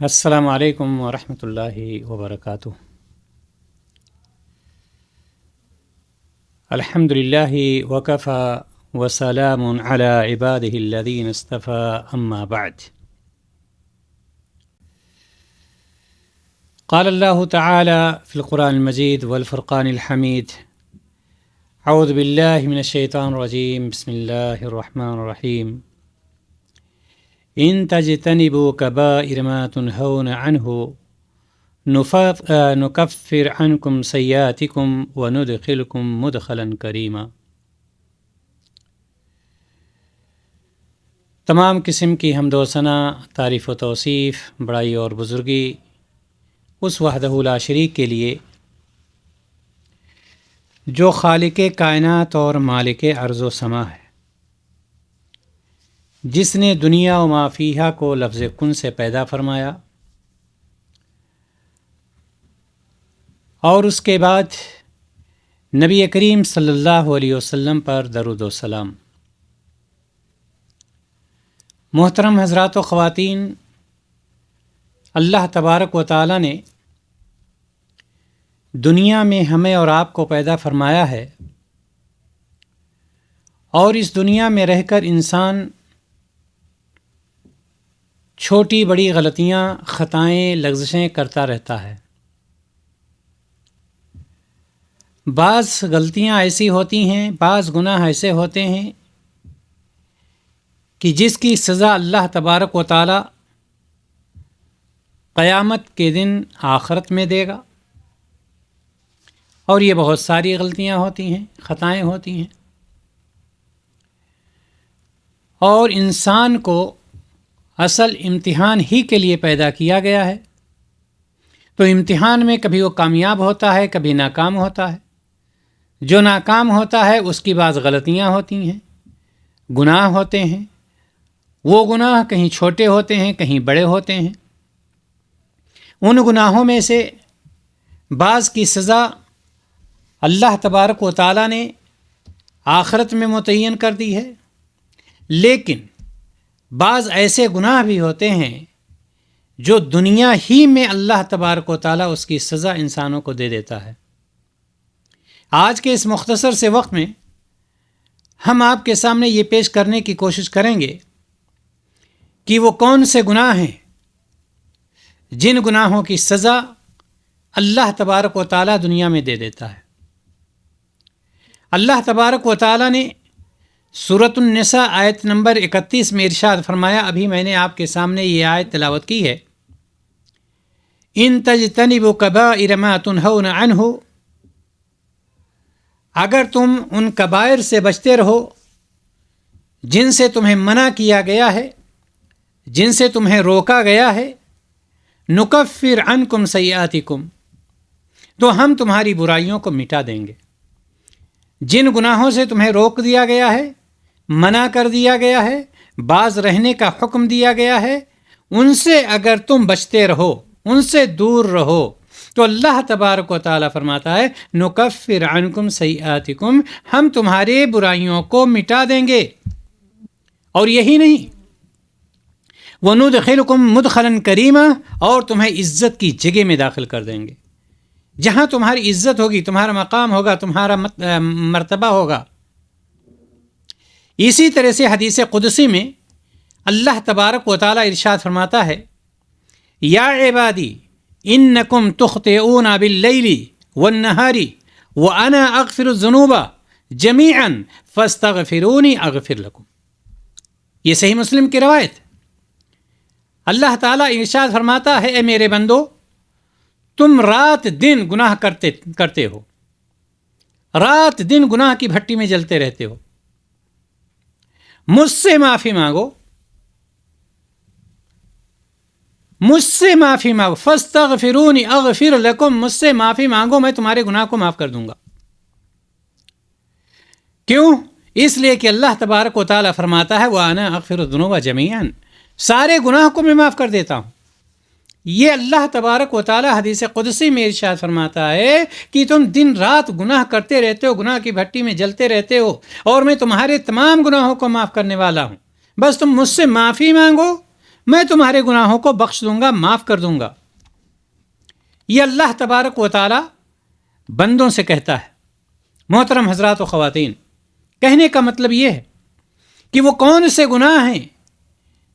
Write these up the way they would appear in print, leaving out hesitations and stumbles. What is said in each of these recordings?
السلام علیکم ورحمۃ اللہ وبرکاتہ۔ الحمد للہ وکفى وسلام علی عباده الذین اصطفى اما بعد۔ قال اللہ تعالی فی القرآن المجید والفرقان الحمید، اعوذ باللہ من الشیطان الرجیم، بسم اللہ الرحمن الرحیم۔ ان تجتنبوا کبائر ما تنہون عنہ نکفر عنکم سیئاتکم وندخلکم مدخلا کریما۔ تمام قسم کی حمد و ثنا، تعریف و توصیف، بڑائی اور بزرگی اس وحدہ لا شریک کے لیے جو خالق کائنات اور مالک ارض و سما ہے، جس نے دنیا و ما فیہا کو لفظ کن سے پیدا فرمایا اور اس کے بعد نبی کریم صلی اللہ علیہ وسلم پر درود و سلام۔ محترم حضرات و خواتین، اللہ تبارک و تعالی نے دنیا میں ہمیں اور آپ کو پیدا فرمایا ہے، اور اس دنیا میں رہ کر انسان چھوٹی بڑی غلطیاں، خطائیں، لغزشیں کرتا رہتا ہے۔ بعض غلطیاں ایسی ہوتی ہیں، بعض گناہ ایسے ہوتے ہیں کہ جس کی سزا اللہ تبارک و تعالی قیامت کے دن آخرت میں دے گا، اور یہ بہت ساری غلطیاں ہوتی ہیں، خطائیں ہوتی ہیں، اور انسان کو اصل امتحان ہی کے لیے پیدا کیا گیا ہے، تو امتحان میں کبھی وہ کامیاب ہوتا ہے، کبھی ناکام ہوتا ہے۔ جو ناکام ہوتا ہے اس کی بعض غلطیاں ہوتی ہیں، گناہ ہوتے ہیں، وہ گناہ کہیں چھوٹے ہوتے ہیں، کہیں بڑے ہوتے ہیں۔ ان گناہوں میں سے بعض کی سزا اللہ تبارک و تعالی نے آخرت میں متعین کر دی ہے، لیکن بعض ایسے گناہ بھی ہوتے ہیں جو دنیا ہی میں اللہ تبارک و تعالی اس کی سزا انسانوں کو دے دیتا ہے۔ آج کے اس مختصر سے وقت میں ہم آپ کے سامنے یہ پیش کرنے کی کوشش کریں گے کہ وہ کون سے گناہ ہیں جن گناہوں کی سزا اللہ تبارک و تعالی دنیا میں دے دیتا ہے۔ اللہ تبارک و تعالی نے سورۃ النساء آیت نمبر 31 میں ارشاد فرمایا، ابھی میں نے آپ کے سامنے یہ آیت تلاوت کی ہے، ان تجتنبوا کبائر ما تنہون عنہ، اگر تم ان کبائر سے بچتے رہو جن سے تمہیں منع کیا گیا ہے، جن سے تمہیں روکا گیا ہے، نکفر عنکم سیئاتکم، تو ہم تمہاری برائیوں کو مٹا دیں گے۔ جن گناہوں سے تمہیں روک دیا گیا ہے، منع کر دیا گیا ہے، باز رہنے کا حکم دیا گیا ہے، ان سے اگر تم بچتے رہو، ان سے دور رہو، تو اللہ تبارک و تعالیٰ فرماتا ہے نکفر عنکم سیئاتکم، ہم تمہارے برائیوں کو مٹا دیں گے۔ اور یہی نہیں، وندخلکم مدخلا کریما، اور تمہیں عزت کی جگہ میں داخل کر دیں گے۔ جہاں تمہاری عزت ہوگی، تمہارا مقام ہوگا، تمہارا مرتبہ ہوگا۔ اسی طرح سے حدیث قدسی میں اللہ تبارک و تعالی ارشاد فرماتا ہے، یا عبادی انکم تخطئون باللیل والنہار وانا اغفر الذنوب جمیعا فاستغفرونی اغفر لکم۔ یہ صحیح مسلم کی روایت۔ اللہ تعالی ارشاد فرماتا ہے، اے میرے بندو، تم رات دن گناہ کرتے ہو، رات دن گناہ کی بھٹی میں جلتے رہتے ہو، مجھ سے معافی مانگو، مجھ سے معافی مانگو، فاستغفرونی اغفر لکم، مجھ سے معافی مانگو، میں تمہارے گناہ کو معاف کر دوں گا۔ کیوں؟ اس لیے کہ اللہ تبارک و تعالیٰ فرماتا ہے وَأَنَا أَغْفِرُ الذُّنُوبَ جَمِيعًا، سارے گناہ کو میں معاف کر دیتا ہوں۔ یہ اللہ تبارک و تعالیٰ حدیث قدسی میں ارشاد فرماتا ہے کہ تم دن رات گناہ کرتے رہتے ہو، گناہ کی بھٹی میں جلتے رہتے ہو، اور میں تمہارے تمام گناہوں کو معاف کرنے والا ہوں، بس تم مجھ سے معافی مانگو، میں تمہارے گناہوں کو بخش دوں گا، معاف کر دوں گا۔ یہ اللہ تبارک و تعالی بندوں سے کہتا ہے۔ محترم حضرات و خواتین، کہنے کا مطلب یہ ہے کہ وہ کون سے گناہ ہیں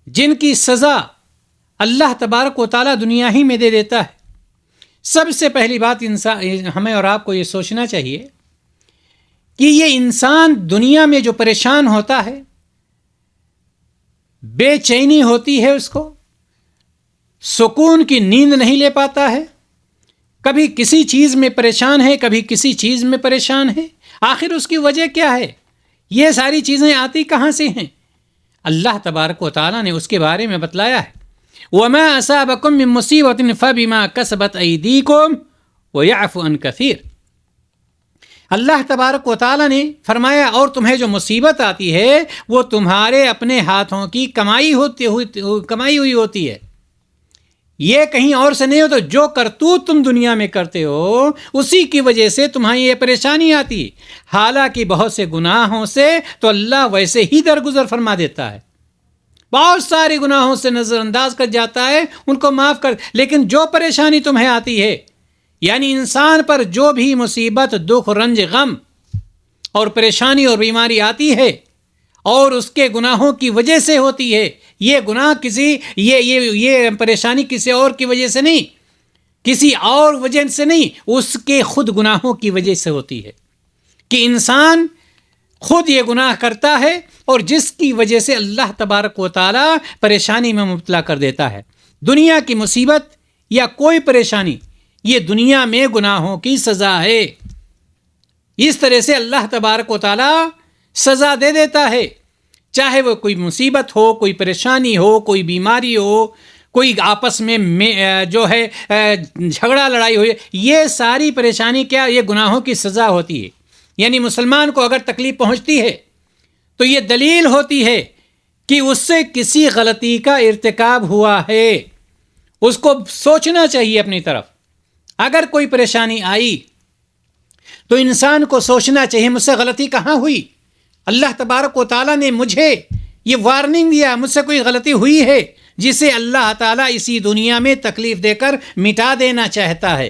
جن کی سزا اللہ تبارک و تعالی دنیا ہی میں دے دیتا ہے۔ سب سے پہلی بات ہمیں اور آپ کو یہ سوچنا چاہیے کہ یہ انسان دنیا میں جو پریشان ہوتا ہے، بے چینی ہوتی ہے، اس کو سکون کی نیند نہیں لے پاتا ہے، کبھی کسی چیز میں پریشان ہے، کبھی کسی چیز میں پریشان ہے، آخر اس کی وجہ کیا ہے؟ یہ ساری چیزیں آتی کہاں سے ہیں؟ اللہ تبارک و تعالیٰ نے اس کے بارے میں بتلایا ہے، وَمَا أَصَابَكُم مِّن مُّصِيبَةٍ فَبِمَا كَسَبَتْ أَيْدِيكُمْ وَيَعْفُو عَن كَثِيرٍ۔ اللہ تبارک و تعالیٰ نے فرمایا، اور تمہیں جو مصیبت آتی ہے وہ تمہارے اپنے ہاتھوں کی کمائی ہوئی ہوتی ہے، یہ کہیں اور سے نہیں ہو۔ تو جو کرتوت تم دنیا میں کرتے ہو اسی کی وجہ سے تمہیں یہ پریشانی آتی ہے۔ حالانکہ بہت سے گناہوں سے تو اللہ ویسے ہی درگزر فرما دیتا ہے، بہت سارے گناہوں سے نظر انداز کر جاتا ہے، ان کو معاف کر، لیکن جو پریشانی تمہیں آتی ہے، یعنی انسان پر جو بھی مصیبت، دکھ، رنج، غم اور پریشانی اور بیماری آتی ہے اور اس کے گناہوں کی وجہ سے ہوتی ہے، یہ گناہ یہ پریشانی کسی اور کی وجہ سے نہیں، کسی اور وجہ سے نہیں، اس کے خود گناہوں کی وجہ سے ہوتی ہے کہ انسان خود یہ گناہ کرتا ہے اور جس کی وجہ سے اللہ تبارک و تعالی پریشانی میں مبتلا کر دیتا ہے۔ دنیا کی مصیبت یا کوئی پریشانی یہ دنیا میں گناہوں کی سزا ہے۔ اس طرح سے اللہ تبارک و تعالی سزا دے دیتا ہے، چاہے وہ کوئی مصیبت ہو، کوئی پریشانی ہو، کوئی بیماری ہو، کوئی آپس میں جو ہے جھگڑا لڑائی ہو، یہ ساری پریشانی کیا؟ یہ گناہوں کی سزا ہوتی ہے۔ یعنی مسلمان کو اگر تکلیف پہنچتی ہے تو یہ دلیل ہوتی ہے کہ اس سے کسی غلطی کا ارتکاب ہوا ہے، اس کو سوچنا چاہیے اپنی طرف۔ اگر کوئی پریشانی آئی تو انسان کو سوچنا چاہیے مجھ سے غلطی کہاں ہوئی، اللہ تبارک و تعالیٰ نے مجھے یہ وارننگ دیا، مجھ سے کوئی غلطی ہوئی ہے جسے اللہ تعالیٰ اسی دنیا میں تکلیف دے کر مٹا دینا چاہتا ہے۔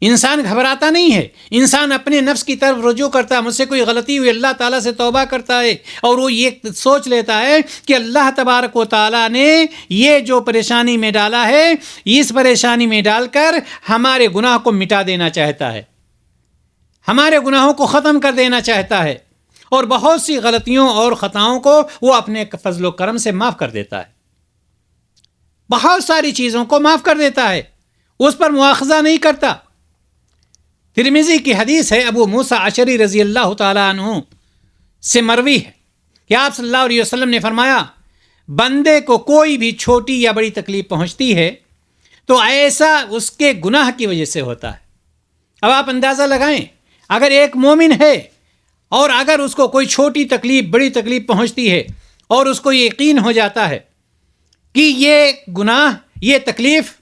انسان گھبراتا نہیں ہے، انسان اپنے نفس کی طرف رجوع کرتا ہے، مجھ سے کوئی غلطی ہوئی، اللہ تعالیٰ سے توبہ کرتا ہے، اور وہ یہ سوچ لیتا ہے کہ اللہ تبارک و تعالیٰ نے یہ جو پریشانی میں ڈالا ہے، اس پریشانی میں ڈال کر ہمارے گناہ کو مٹا دینا چاہتا ہے، ہمارے گناہوں کو ختم کر دینا چاہتا ہے، اور بہت سی غلطیوں اور خطاؤں کو وہ اپنے فضل و کرم سے معاف کر دیتا ہے، بہت ساری چیزوں کو معاف کر دیتا ہے، اس پر مواخذہ نہیں کرتا۔ ترمذی کی حدیث ہے، ابو موسیٰ اشعری رضی اللہ تعالیٰ عنہ سے مروی ہے کہ آپ صلی اللہ علیہ وسلم نے فرمایا، بندے کو کوئی بھی چھوٹی یا بڑی تکلیف پہنچتی ہے تو ایسا اس کے گناہ کی وجہ سے ہوتا ہے۔ اب آپ اندازہ لگائیں، اگر ایک مومن ہے اور اگر اس کو کوئی چھوٹی تکلیف، بڑی تکلیف پہنچتی ہے اور اس کو یقین ہو جاتا ہے کہ یہ گناہ، یہ تکلیف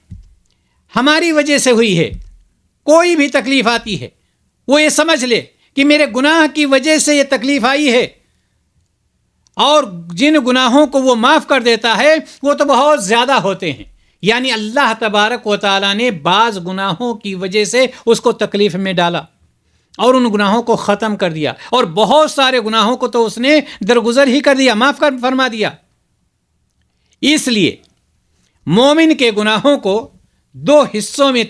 ہماری وجہ سے ہوئی ہے، کوئی بھی تکلیف آتی ہے وہ یہ سمجھ لے کہ میرے گناہ کی وجہ سے یہ تکلیف آئی ہے، اور جن گناہوں کو وہ معاف کر دیتا ہے وہ تو بہت زیادہ ہوتے ہیں۔ یعنی اللہ تبارک و تعالیٰ نے بعض گناہوں کی وجہ سے اس کو تکلیف میں ڈالا اور ان گناہوں کو ختم کر دیا، اور بہت سارے گناہوں کو تو اس نے درگزر ہی کر دیا، معاف کر فرما دیا۔ اس لیے مومن کے گناہوں کو دو حصوں میں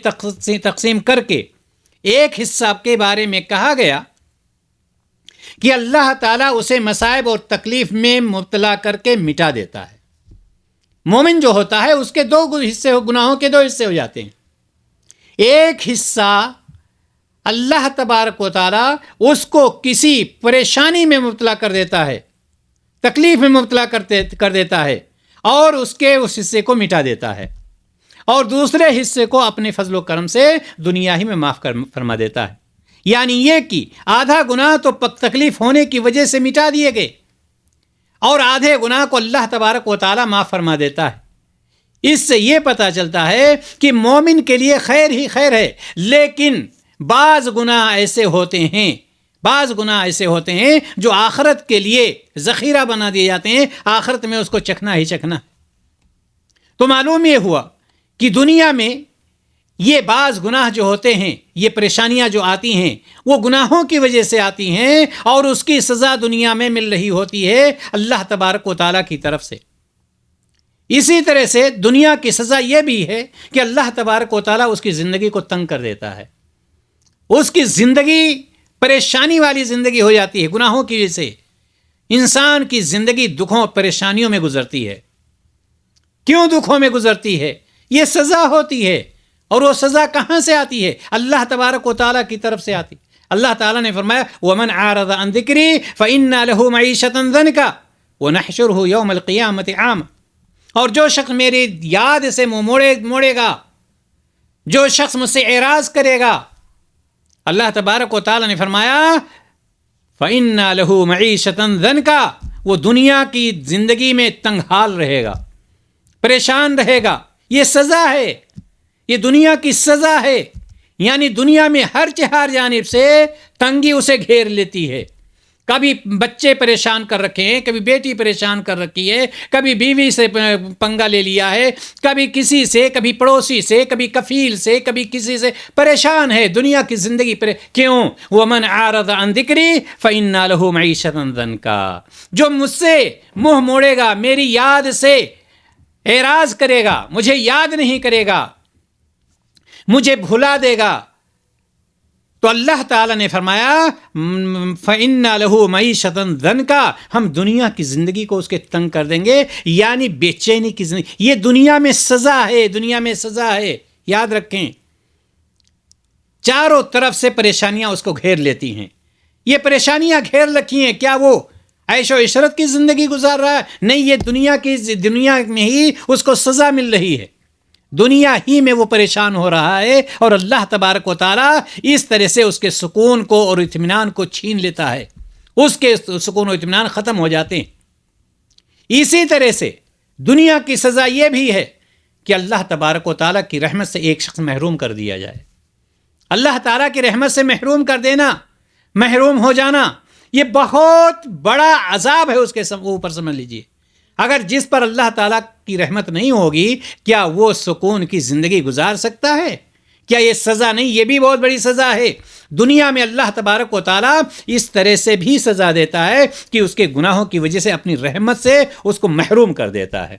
تقسیم کر کے ایک حصہ کے بارے میں کہا گیا کہ اللہ تعالیٰ اسے مصائب اور تکلیف میں مبتلا کر کے مٹا دیتا ہے۔ مومن جو ہوتا ہے اس کے دو حصے، گناہوں کے دو حصے ہو جاتے ہیں۔ ایک حصہ اللہ تبارک و تعالیٰ اس کو کسی پریشانی میں مبتلا کر دیتا ہے، تکلیف میں مبتلا کر دیتا ہے، اور اس حصے کو مٹا دیتا ہے، اور دوسرے حصے کو اپنے فضل و کرم سے دنیا ہی میں معاف فرما دیتا ہے۔ یعنی یہ کہ آدھا گناہ تو تکلیف ہونے کی وجہ سے مٹا دیے گئے، اور آدھے گناہ کو اللہ تبارک و تعالیٰ معاف فرما دیتا ہے۔ اس سے یہ پتہ چلتا ہے کہ مومن کے لیے خیر ہی خیر ہے، لیکن بعض گناہ ایسے ہوتے ہیں جو آخرت کے لیے ذخیرہ بنا دیے جاتے ہیں، آخرت میں اس کو چکھنا ہی چکھنا۔ تو معلوم یہ ہوا کہ دنیا میں یہ بعض گناہ جو ہوتے ہیں، یہ پریشانیاں جو آتی ہیں، وہ گناہوں کی وجہ سے آتی ہیں، اور اس کی سزا دنیا میں مل رہی ہوتی ہے اللہ تبارک و تعالیٰ کی طرف سے۔ اسی طرح سے دنیا کی سزا یہ بھی ہے کہ اللہ تبارک و تعالیٰ اس کی زندگی کو تنگ کر دیتا ہے، اس کی زندگی پریشانی والی زندگی ہو جاتی ہے۔ گناہوں کی وجہ سے انسان کی زندگی دکھوں پریشانیوں میں گزرتی ہے۔ کیوں دکھوں میں گزرتی ہے؟ یہ سزا ہوتی ہے، اور وہ سزا کہاں سے آتی ہے؟ اللہ تبارک و تعالیٰ کی طرف سے آتی۔ اللہ تعالیٰ نے فرمایا وَمَنْ عَارَضَ عَنْ ذِكْرِي فَإِنَّا لَهُ مَعِيشَةً ضَنْكَ وَنَحْشُرُهُ يَوْمَ الْقِيَامَةِ عَامًا۔ اور جو شخص میری یاد سے منہ موڑے گا، جو شخص مجھ سے اعراض کرے گا، اللہ تبارک و تعالیٰ نے فرمایا فَإِنَّا لَهُ مَعِيشَةً ضَنْكَ، وہ دنیا کی زندگی میں تنگ حال رہے گا، پریشان رہے گا۔ یہ سزا ہے، یہ دنیا کی سزا ہے، یعنی دنیا میں ہر جانب سے تنگی اسے گھیر لیتی ہے۔ کبھی بچے پریشان کر رکھے ہیں، کبھی بیٹی پریشان کر رکھی ہے، کبھی بیوی سے پنگا لے لیا ہے، کبھی کسی سے، کبھی پڑوسی سے، کبھی کفیل سے، کبھی کسی سے پریشان ہے دنیا کی زندگی پر۔ کیوں؟ وَمَنْ عَارَضَ عَنْ ذِكْرِي فَإِنَّا لَهُ مَعِيشَةً ضَنْكَ، جو مجھ سے منہ موڑے گا، میری یاد سے اعراض کرے گا، مجھے یاد نہیں کرے گا، مجھے بھلا دے گا، تو اللہ تعالیٰ نے فرمایا فَإِنَّا لَهُ مَعِيشَةً ضَنْكَ، ہم دنیا کی زندگی کو اس کے تنگ کر دیں گے، یعنی بے چینی کی زندگی۔ یہ دنیا میں سزا ہے، دنیا میں سزا ہے، یاد رکھیں۔ چاروں طرف سے پریشانیاں اس کو گھیر لیتی ہیں۔ یہ پریشانیاں گھیر رکھی ہیں، کیا وہ عیش و عشرت کی زندگی گزار رہا ہے؟ نہیں، یہ دنیا میں ہی اس کو سزا مل رہی ہے، دنیا ہی میں وہ پریشان ہو رہا ہے، اور اللہ تبارک و تعالیٰ اس طرح سے اس کے سکون کو اور اطمینان کو چھین لیتا ہے، اس کے سکون و اطمینان ختم ہو جاتے ہیں۔ اسی طرح سے دنیا کی سزا یہ بھی ہے کہ اللہ تبارک و تعالیٰ کی رحمت سے ایک شخص محروم کر دیا جائے۔ اللہ تعالیٰ کی رحمت سے محروم کر دینا، محروم ہو جانا، یہ بہت بڑا عذاب ہے اس کے اوپر، سمجھ لیجئے۔ اگر جس پر اللہ تعالیٰ کی رحمت نہیں ہوگی، کیا وہ سکون کی زندگی گزار سکتا ہے؟ کیا یہ سزا نہیں؟ یہ بھی بہت بڑی سزا ہے۔ دنیا میں اللہ تبارک و تعالیٰ اس طرح سے بھی سزا دیتا ہے کہ اس کے گناہوں کی وجہ سے اپنی رحمت سے اس کو محروم کر دیتا ہے۔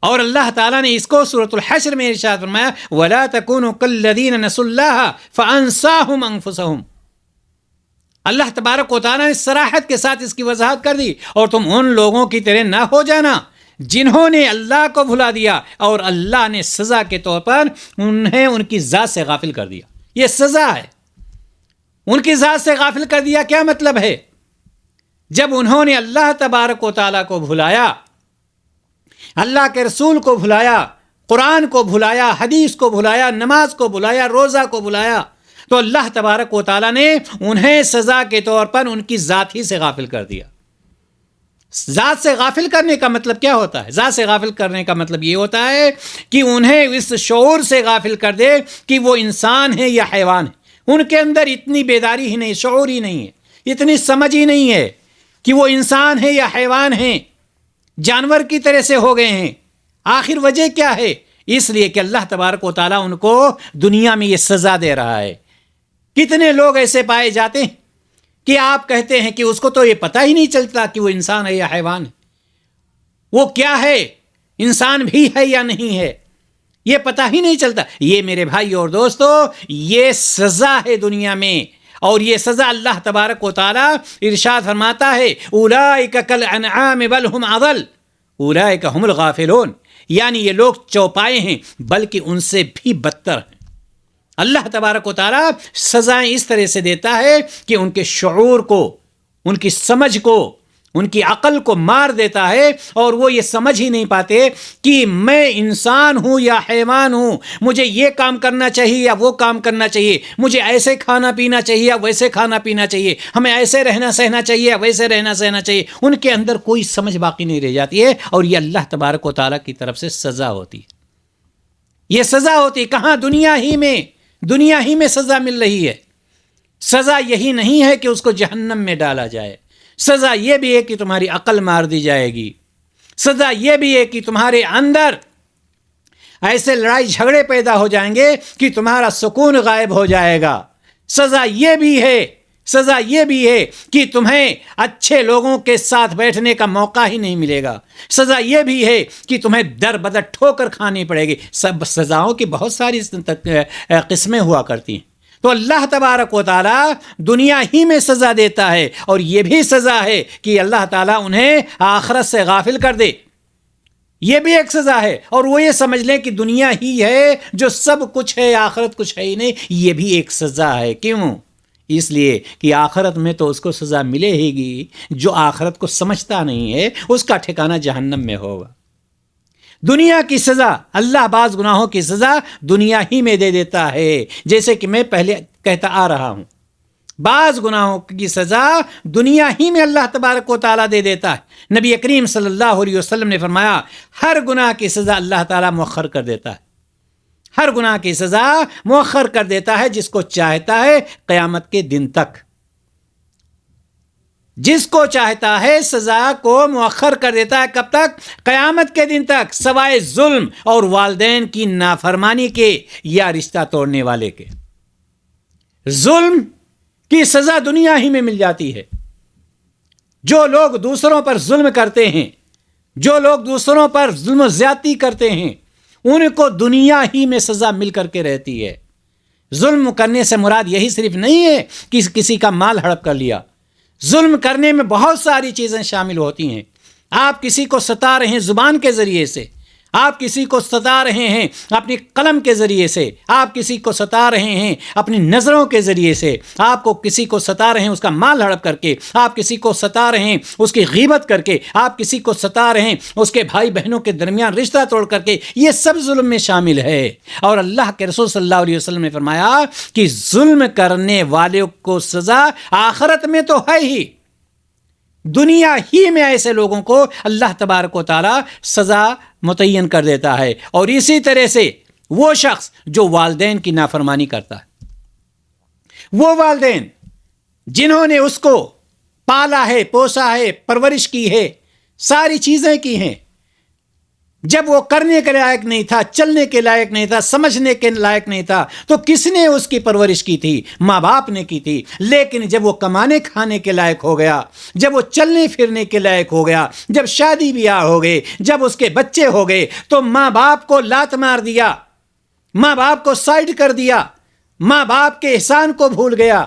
اور اللہ تعالیٰ نے اس کو سورۃ الحشر میں ارشاد فرمایا وَلَا تَكُونُوا كَالَّذِينَ نَسُوا اللَّهَ فَأَنسَاهُمْ أَنفُسَهُمْ۔ اللہ تبارک و تعالیٰ نے صراحت کے ساتھ اس کی وضاحت کر دی، اور تم ان لوگوں کی طرح نہ ہو جانا جنہوں نے اللہ کو بھلا دیا، اور اللہ نے سزا کے طور پر انہیں ان کی ذات سے غافل کر دیا۔ یہ سزا ہے، ان کی ذات سے غافل کر دیا۔ کیا مطلب ہے؟ جب انہوں نے اللہ تبارک و تعالیٰ کو بھلایا، اللہ کے رسول کو بھلایا، قرآن کو بھلایا، حدیث کو بھلایا، نماز کو بھلایا، روزہ کو بھلایا، تو اللہ تبارک و تعالیٰ نے انہیں سزا کے طور پر ان کی ذات ہی سے غافل کر دیا۔ ذات سے غافل کرنے کا مطلب کیا ہوتا ہے؟ ذات سے غافل کرنے کا مطلب یہ ہوتا ہے کہ انہیں اس شعور سے غافل کر دے کہ وہ انسان ہے یا حیوان ہے۔ ان کے اندر اتنی بیداری ہی نہیں، شعور ہی نہیں ہے، اتنی سمجھ ہی نہیں ہے کہ وہ انسان ہے یا حیوان ہیں، جانور کی طرح سے ہو گئے ہیں۔ آخر وجہ کیا ہے؟ اس لیے کہ اللہ تبارک و تعالیٰ ان کو دنیا میں یہ سزا دے رہا ہے۔ کتنے لوگ ایسے پائے جاتے ہیں کہ آپ کہتے ہیں کہ اس کو تو یہ پتہ ہی نہیں چلتا کہ وہ انسان ہے یا حیوان ہے، وہ کیا ہے، انسان بھی ہے یا نہیں ہے، یہ پتہ ہی نہیں چلتا۔ یہ میرے بھائی اور دوستو، یہ سزا ہے دنیا میں، اور یہ سزا اللہ تبارک و تعالیٰ ارشاد فرماتا ہے اولئک کالانعام بل هم اضل اولئک هم الغافلون، یعنی یہ لوگ چوپائے ہیں بلکہ ان سے بھی بدتر ہیں۔ اللہ تبارک و تعالیٰ سزائیں اس طرح سے دیتا ہے کہ ان کے شعور کو، ان کی سمجھ کو، ان کی عقل کو مار دیتا ہے، اور وہ یہ سمجھ ہی نہیں پاتے کہ میں انسان ہوں یا حیوان ہوں، مجھے یہ کام کرنا چاہیے یا وہ کام کرنا چاہیے، مجھے ایسے کھانا پینا چاہیے یا ویسے کھانا پینا چاہیے، ہمیں ایسے رہنا سہنا چاہیے یا ویسے رہنا سہنا چاہیے۔ ان کے اندر کوئی سمجھ باقی نہیں رہ جاتی ہے، اور یہ اللہ تبارک و تعالیٰ کی طرف سے سزا ہوتی ہے۔ یہ سزا ہوتی کہاں؟ دنیا ہی میں سزا مل رہی ہے۔ سزا یہی نہیں ہے کہ اس کو جہنم میں ڈالا جائے، سزا یہ بھی ہے کہ تمہاری عقل مار دی جائے گی، سزا یہ بھی ہے کہ تمہارے اندر ایسے لڑائی جھگڑے پیدا ہو جائیں گے کہ تمہارا سکون غائب ہو جائے گا. سزا یہ بھی ہے کہ تمہیں اچھے لوگوں کے ساتھ بیٹھنے کا موقع ہی نہیں ملے گا. سزا یہ بھی ہے کہ تمہیں در بدر ٹھوکر کھانی پڑے گی. سب سزاؤں کی بہت ساری قسمیں ہوا کرتی ہیں. تو اللہ تبارک و تعالیٰ دنیا ہی میں سزا دیتا ہے، اور یہ بھی سزا ہے کہ اللہ تعالیٰ انہیں آخرت سے غافل کر دے. یہ بھی ایک سزا ہے، اور وہ یہ سمجھ لیں کہ دنیا ہی ہے جو سب کچھ ہے، آخرت کچھ ہے ہی نہیں. یہ بھی ایک سزا ہے. کیوں؟ اس لیے کہ آخرت میں تو اس کو سزا ملے ہی گی. جو آخرت کو سمجھتا نہیں ہے اس کا ٹھکانہ جہنم میں ہوگا. دنیا کی سزا، اللہ بعض گناہوں کی سزا دنیا ہی میں دے دیتا ہے. جیسے کہ میں پہلے کہتا آ رہا ہوں، بعض گناہوں کی سزا دنیا ہی میں اللہ تبارک و تعالیٰ دے دیتا ہے. نبی کریم صلی اللہ علیہ وسلم نے فرمایا ہر گناہ کی سزا اللہ تعالیٰ مؤخر کر دیتا ہے. ہر گناہ کی سزا مؤخر کر دیتا ہے جس کو چاہتا ہے قیامت کے دن تک. جس کو چاہتا ہے سزا کو مؤخر کر دیتا ہے. کب تک؟ قیامت کے دن تک، سوائے ظلم اور والدین کی نافرمانی کے یا رشتہ توڑنے والے کے. ظلم کی سزا دنیا ہی میں مل جاتی ہے. جو لوگ دوسروں پر ظلم کرتے ہیں، جو لوگ دوسروں پر ظلم و زیادتی کرتے ہیں، ان کو دنیا ہی میں سزا مل کر کے رہتی ہے. ظلم کرنے سے مراد یہی صرف نہیں ہے کہ کسی کا مال ہڑپ کر لیا. ظلم کرنے میں بہت ساری چیزیں شامل ہوتی ہیں. آپ کسی کو ستا رہے ہیں زبان کے ذریعے سے، آپ کسی کو ستا رہے ہیں اپنی قلم کے ذریعے سے، آپ کسی کو ستا رہے ہیں اپنی نظروں کے ذریعے سے، آپ کو کسی کو ستا رہے ہیں اس کا مال ہڑپ کر کے، آپ کسی کو ستا رہے ہیں اس کی غیبت کر کے، آپ کسی کو ستا رہے ہیں اس کے بھائی بہنوں کے درمیان رشتہ توڑ کر کے. یہ سب ظلم میں شامل ہے. اور اللہ کے رسول صلی اللہ علیہ وسلم نے فرمایا کہ ظلم کرنے والوں کو سزا آخرت میں تو ہے ہی، دنیا ہی میں ایسے لوگوں کو اللہ تبارک و تعالی سزا متعین کر دیتا ہے. اور اسی طرح سے وہ شخص جو والدین کی نافرمانی کرتا ہے، وہ والدین جنہوں نے اس کو پالا ہے، پوسا ہے، پرورش کی ہے، ساری چیزیں کی ہیں، جب وہ کرنے کے لائق نہیں تھا، چلنے کے لائق نہیں تھا، سمجھنے کے لائق نہیں تھا، تو کس نے اس کی پرورش کی تھی؟ ماں باپ نے کی تھی. لیکن جب وہ کمانے کھانے کے لائق ہو گیا، جب وہ چلنے پھرنے کے لائق ہو گیا، جب شادی بیاہ ہو گئے، جب اس کے بچے ہو گئے، تو ماں باپ کو لات مار دیا، ماں باپ کو سائڈ کر دیا، ماں باپ کے احسان کو بھول گیا.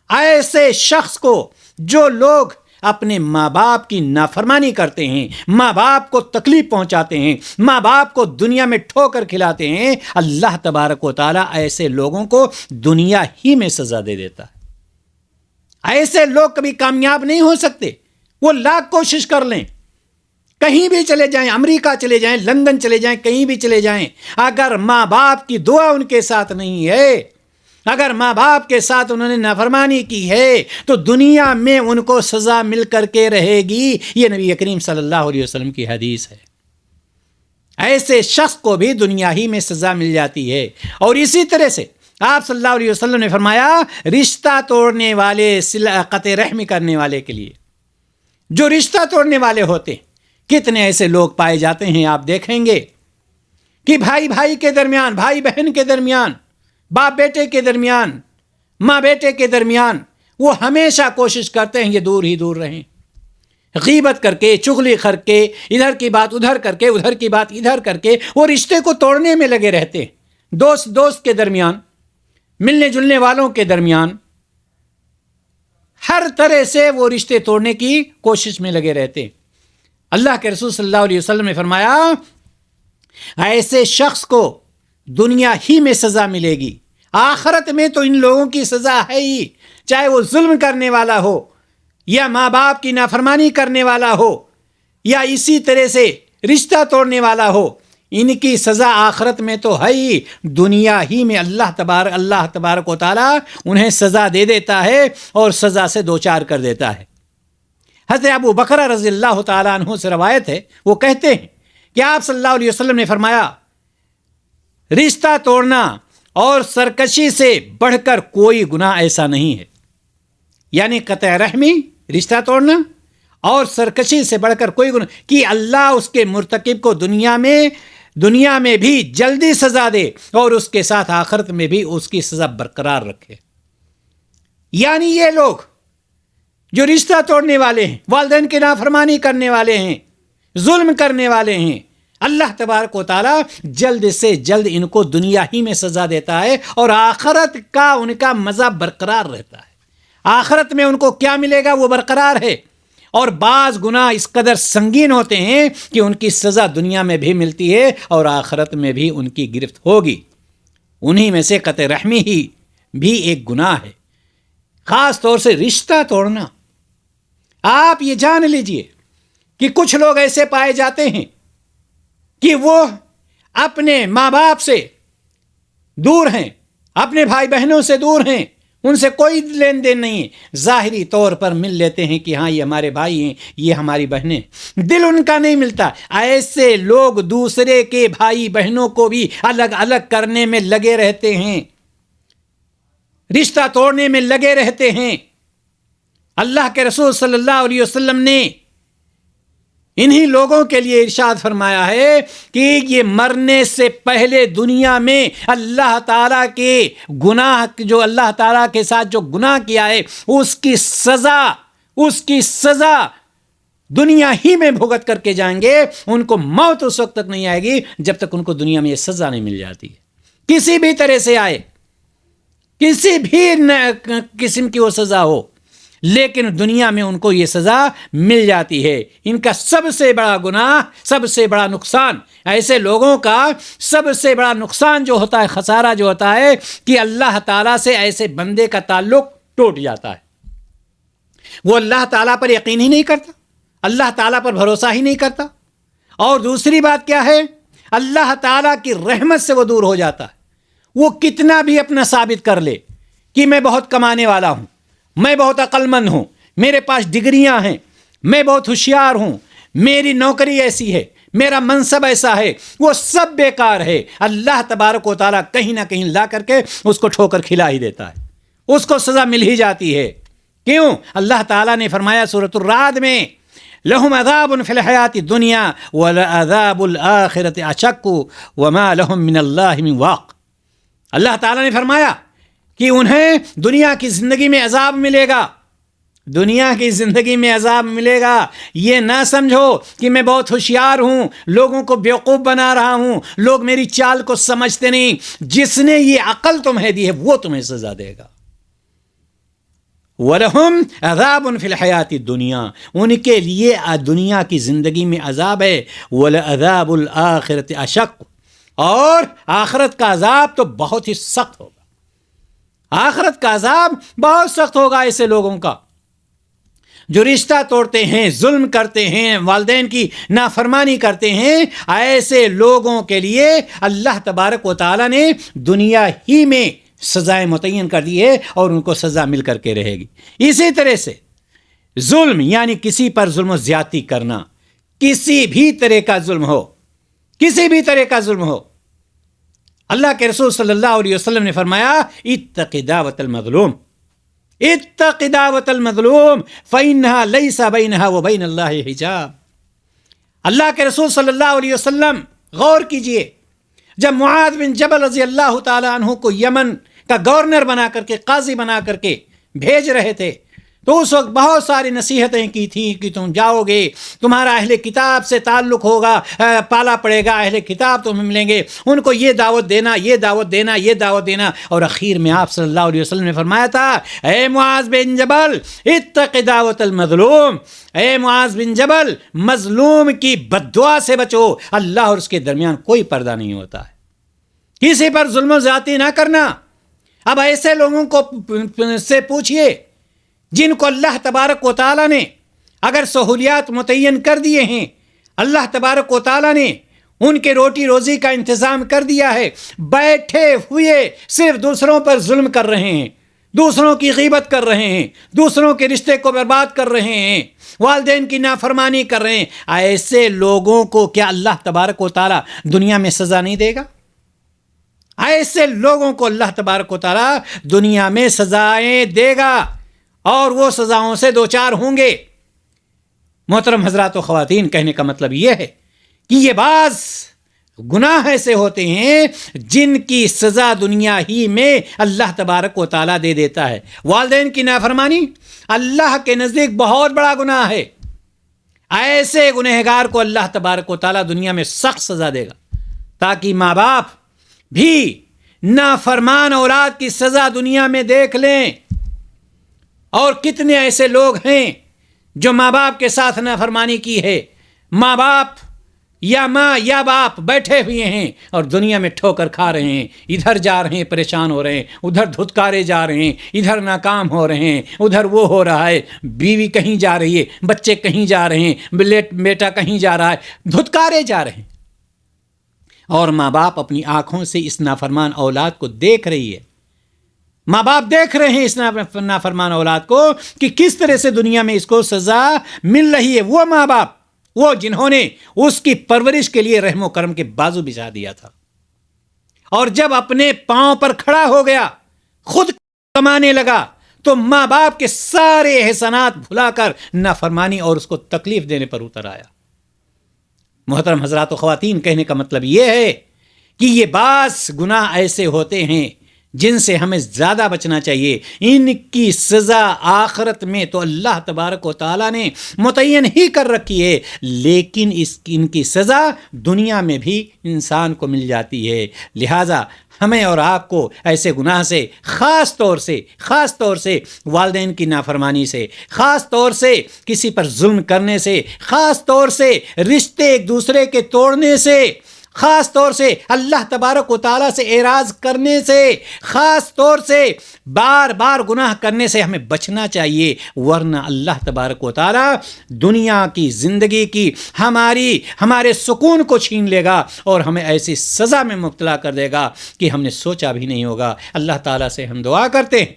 ایسے شخص کو، جو لوگ اپنے ماں باپ کی نافرمانی کرتے ہیں، ماں باپ کو تکلیف پہنچاتے ہیں، ماں باپ کو دنیا میں ٹھوکر کھلاتے ہیں، اللہ تبارک و تعالیٰ ایسے لوگوں کو دنیا ہی میں سزا دے دیتا ہے. ایسے لوگ کبھی کامیاب نہیں ہو سکتے. وہ لاکھ کوشش کر لیں، کہیں بھی چلے جائیں، امریکہ چلے جائیں، لندن چلے جائیں، کہیں بھی چلے جائیں، اگر ماں باپ کی دعا ان کے ساتھ نہیں ہے، اگر ماں باپ کے ساتھ انہوں نے نافرمانی کی ہے، تو دنیا میں ان کو سزا مل کر کے رہے گی. یہ نبی کریم صلی اللہ علیہ وسلم کی حدیث ہے. ایسے شخص کو بھی دنیا ہی میں سزا مل جاتی ہے. اور اسی طرح سے آپ صلی اللہ علیہ وسلم نے فرمایا رشتہ توڑنے والے، قطع رحمی کرنے والے کے لیے، جو رشتہ توڑنے والے ہوتے ہیں، کتنے ایسے لوگ پائے جاتے ہیں. آپ دیکھیں گے کہ بھائی بھائی کے درمیان، بھائی بہن کے درمیان، باپ بیٹے کے درمیان، ماں بیٹے کے درمیان، وہ ہمیشہ کوشش کرتے ہیں یہ دور ہی دور رہیں. غیبت کر کے، چغلی کر کے، ادھر کی بات ادھر کر کے، ادھر کی بات ادھر کر کے وہ رشتے کو توڑنے میں لگے رہتے ہیں. دوست کے درمیان، ملنے جلنے والوں کے درمیان، ہر طرح سے وہ رشتے توڑنے کی کوشش میں لگے رہتے ہیں. اللہ کے رسول صلی اللہ علیہ وسلم نے فرمایا ایسے شخص کو دنیا ہی میں سزا ملے گی، آخرت میں تو ان لوگوں کی سزا ہے ہی، چاہے وہ ظلم کرنے والا ہو، یا ماں باپ کی نافرمانی کرنے والا ہو، یا اسی طرح سے رشتہ توڑنے والا ہو. ان کی سزا آخرت میں تو ہے ہی، دنیا ہی میں اللہ تبارک و تعالیٰ انہیں سزا دے دیتا ہے اور سزا سے دوچار کر دیتا ہے. حضرت ابو بکر رضی اللہ تعالیٰ عنہ سے روایت ہے، وہ کہتے ہیں کہ آپ صلی اللہ علیہ وسلم نے فرمایا رشتہ توڑنا اور سرکشی سے بڑھ کر کوئی گناہ ایسا نہیں ہے. یعنی قطع رحمی، رشتہ توڑنا اور سرکشی سے بڑھ کر کوئی گناہ کہ اللہ اس کے مرتکب کو دنیا میں بھی جلدی سزا دے اور اس کے ساتھ آخرت میں بھی اس کی سزا برقرار رکھے. یعنی یہ لوگ جو رشتہ توڑنے والے ہیں، والدین کی نافرمانی کرنے والے ہیں، ظلم کرنے والے ہیں، اللہ تبارک و تعالی جلد سے جلد ان کو دنیا ہی میں سزا دیتا ہے اور آخرت کا ان کا مزہ برقرار رہتا ہے. آخرت میں ان کو کیا ملے گا وہ برقرار ہے. اور بعض گناہ اس قدر سنگین ہوتے ہیں کہ ان کی سزا دنیا میں بھی ملتی ہے اور آخرت میں بھی ان کی گرفت ہوگی. انہی میں سے قطع رحمی ہی بھی ایک گناہ ہے، خاص طور سے رشتہ توڑنا. آپ یہ جان لیجئے کہ کچھ لوگ ایسے پائے جاتے ہیں کہ وہ اپنے ماں باپ سے دور ہیں، اپنے بھائی بہنوں سے دور ہیں، ان سے کوئی لین دین نہیں ہے. ظاہری طور پر مل لیتے ہیں کہ ہاں یہ ہمارے بھائی ہیں، یہ ہماری بہنیں، دل ان کا نہیں ملتا. ایسے لوگ دوسرے کے بھائی بہنوں کو بھی الگ الگ کرنے میں لگے رہتے ہیں، رشتہ توڑنے میں لگے رہتے ہیں. اللہ کے رسول صلی اللہ علیہ وسلم نے انہی لوگوں کے لیے ارشاد فرمایا ہے کہ یہ مرنے سے پہلے دنیا میں اللہ تعالیٰ کے گناہ، جو اللہ تعالیٰ کے ساتھ جو گناہ کیا ہے اس کی سزا دنیا ہی میں بھگت کر کے جائیں گے. ان کو موت اس وقت تک نہیں آئے گی جب تک ان کو دنیا میں یہ سزا نہیں مل جاتی ہے، کسی بھی طرح سے آئے، کسی بھی قسم کی وہ سزا ہو، لیکن دنیا میں ان کو یہ سزا مل جاتی ہے. ان کا سب سے بڑا گناہ، سب سے بڑا نقصان، ایسے لوگوں کا سب سے بڑا نقصان جو ہوتا ہے، خسارہ جو ہوتا ہے کہ اللہ تعالیٰ سے ایسے بندے کا تعلق ٹوٹ جاتا ہے. وہ اللہ تعالیٰ پر یقین ہی نہیں کرتا، اللہ تعالیٰ پر بھروسہ ہی نہیں کرتا. اور دوسری بات کیا ہے، اللہ تعالیٰ کی رحمت سے وہ دور ہو جاتا ہے. وہ کتنا بھی اپنا ثابت کر لے کہ میں بہت کمانے والا ہوں، میں بہت عقل مند ہوں، میرے پاس ڈگریاں ہیں، میں بہت ہوشیار ہوں، میری نوکری ایسی ہے، میرا منصب ایسا ہے، وہ سب بیکار ہے. اللہ تبارک و تعالیٰ کہیں نہ کہیں لا کر کے اس کو ٹھوکر کھلا ہی دیتا ہے، اس کو سزا مل ہی جاتی ہے. کیوں؟ اللہ تعالیٰ نے فرمایا سورۃ الرعد میں، لہم عذاب فی الحیات الدنیا ولعذاب الآخرۃ اشق وما لہم من اللہ من واق. اللہ تعالیٰ نے فرمایا کہ انہیں دنیا کی زندگی میں عذاب ملے گا، دنیا کی زندگی میں عذاب ملے گا. یہ نہ سمجھو کہ میں بہت ہوشیار ہوں، لوگوں کو بیوقوف بنا رہا ہوں، لوگ میری چال کو سمجھتے نہیں. جس نے یہ عقل تمہیں دی ہے وہ تمہیں سزا دے گا. وَلَهُمْ عَذَابٌ فِي الْحَيَاةِ الدُّنْيَا، ان کے لیے دنیا کی زندگی میں عذاب ہے. وَلَعَذَابُ الْآخِرَةِ أَشَقُّ، اور آخرت کا عذاب تو بہت ہی سخت ہوگا. آخرت کا عذاب بہت سخت ہوگا ایسے لوگوں کا جو رشتہ توڑتے ہیں، ظلم کرتے ہیں، والدین کی نافرمانی کرتے ہیں. ایسے لوگوں کے لیے اللہ تبارک و تعالیٰ نے دنیا ہی میں سزائیں متعین کر دی ہے اور ان کو سزا مل کر کے رہے گی. اسی طرح سے ظلم یعنی کسی پر ظلم و زیادتی کرنا، کسی بھی طرح کا ظلم ہو، کسی بھی طرح کا ظلم ہو. اللہ کے رسول صلی اللہ علیہ وسلم نے فرمایا اتق دعوت المظلوم، اتق دعوت المظلوم فإنها ليس بينها وبين الله حجاب. اللہ کے رسول صلی اللہ علیہ وسلم، غور کیجئے، جب معاذ بن جبل رضی اللہ تعالی عنہ کو یمن کا گورنر بنا کر کے، قاضی بنا کر کے بھیج رہے تھے، تو اس وقت بہت ساری نصیحتیں کی تھیں کہ تم جاؤ گے، تمہارا اہل کتاب سے تعلق ہوگا، پالا پڑے گا، اہل کتاب تمہیں ملیں گے، ان کو یہ دعوت دینا، یہ دعوت دینا، یہ دعوت دینا. اور اخیر میں آپ صلی اللہ علیہ وسلم نے فرمایا تھا، اے معاذ بن جبل اتق دعوت المظلوم، اے معاذ بن جبل مظلوم کی بد دعا سے بچو. اللہ اور اس کے درمیان کوئی پردہ نہیں ہوتا ہے، کسی پر ظلم و زیادتی نہ کرنا. اب ایسے لوگوں کو سے پوچھئے جن کو اللہ تبارک و تعالیٰ نے اگر سہولیات متعین کر دیے ہیں، اللہ تبارک و تعالیٰ نے ان کے روٹی روزی کا انتظام کر دیا ہے، بیٹھے ہوئے صرف دوسروں پر ظلم کر رہے ہیں، دوسروں کی غیبت کر رہے ہیں، دوسروں کے رشتے کو برباد کر رہے ہیں، والدین کی نافرمانی کر رہے ہیں. ایسے لوگوں کو کیا اللہ تبارک و تعالیٰ دنیا میں سزا نہیں دے گا؟ ایسے لوگوں کو اللہ تبارک و تعالیٰ دنیا میں سزائیں دے گا اور وہ سزاؤں سے دوچار ہوں گے. محترم حضرات و خواتین، کہنے کا مطلب یہ ہے کہ یہ بعض گناہ ایسے ہوتے ہیں جن کی سزا دنیا ہی میں اللہ تبارک و تعالیٰ دے دیتا ہے. والدین کی نافرمانی اللہ کے نزدیک بہت بڑا گناہ ہے. ایسے گنہگار کو اللہ تبارک و تعالیٰ دنیا میں سخت سزا دے گا تاکہ ماں باپ بھی نافرمان اولاد کی سزا دنیا میں دیکھ لیں. اور کتنے ایسے لوگ ہیں جو ماں باپ کے ساتھ نافرمانی کی ہے. ماں باپ یا ماں یا باپ بیٹھے ہوئے ہیں اور دنیا میں ٹھوکر کھا رہے ہیں. ادھر جا رہے ہیں پریشان ہو رہے ہیں، ادھر دھتکارے جا رہے ہیں، ادھر ناکام ہو رہے ہیں، ادھر وہ ہو رہا ہے، بیوی کہیں جا رہی ہے، بچے کہیں جا رہے ہیں، بیٹا کہیں جا رہا ہے، دھتکارے جا رہے ہیں. اور ماں باپ اپنی آنکھوں سے اس نافرمان اولاد کو دیکھ رہی ہے. ماں باپ دیکھ رہے ہیں اس نافرمان اولاد کو کہ کس طرح سے دنیا میں اس کو سزا مل رہی ہے. وہ ماں باپ، وہ جنہوں نے اس کی پرورش کے لیے رحم و کرم کے بازو بچھا دیا تھا، اور جب اپنے پاؤں پر کھڑا ہو گیا، خود کمانے لگا، تو ماں باپ کے سارے احسانات بھلا کر نافرمانی اور اس کو تکلیف دینے پر اتر آیا. محترم حضرات و خواتین، کہنے کا مطلب یہ ہے کہ یہ بعض گناہ ایسے ہوتے ہیں جن سے ہمیں زیادہ بچنا چاہیے. ان کی سزا آخرت میں تو اللہ تبارک و تعالیٰ نے متعین ہی کر رکھی ہے، لیکن ان کی سزا دنیا میں بھی انسان کو مل جاتی ہے. لہٰذا ہمیں اور آپ کو ایسے گناہ سے خاص طور سے والدین کی نافرمانی سے، خاص طور سے کسی پر ظلم کرنے سے، خاص طور سے رشتے ایک دوسرے کے توڑنے سے، خاص طور سے اللہ تبارک و تعالیٰ سے اعراض کرنے سے، خاص طور سے بار بار گناہ کرنے سے ہمیں بچنا چاہیے. ورنہ اللہ تبارک و تعالیٰ دنیا کی زندگی کی ہمارے سکون کو چھین لے گا اور ہمیں ایسی سزا میں مبتلا کر دے گا کہ ہم نے سوچا بھی نہیں ہوگا. اللہ تعالیٰ سے ہم دعا کرتے ہیں،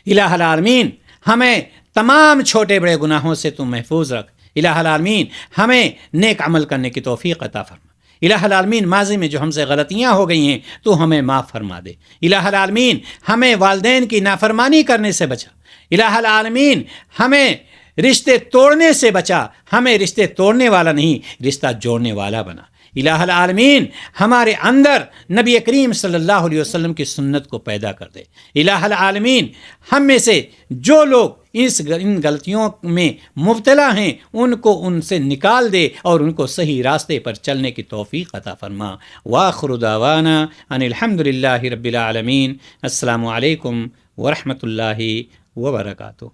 الہ العالمین ہمیں تمام چھوٹے بڑے گناہوں سے تو محفوظ رکھ. الہ العالمین ہمیں نیک عمل کرنے کی توفیق عطا فرما. الہ العالمین ماضی میں جو ہم سے غلطیاں ہو گئی ہیں تو ہمیں معاف فرما دے. الہ العالمین ہمیں والدین کی نافرمانی کرنے سے بچا. الہ العالمین ہمیں رشتے توڑنے سے بچا. ہمیں رشتے توڑنے والا نہیں، رشتہ جوڑنے والا بنا. الہ العالمین ہمارے اندر نبی کریم صلی اللہ علیہ وسلم کی سنت کو پیدا کر دے. الہ العالمین ہم میں سے جو لوگ ان غلطیوں میں مبتلا ہیں ان سے نکال دے اور ان کو صحیح راستے پر چلنے کی توفیق عطا فرما. وآخر دعوانا ان الحمد للہ رب العالمین. السلام علیکم ورحمۃ اللہ وبرکاتہ.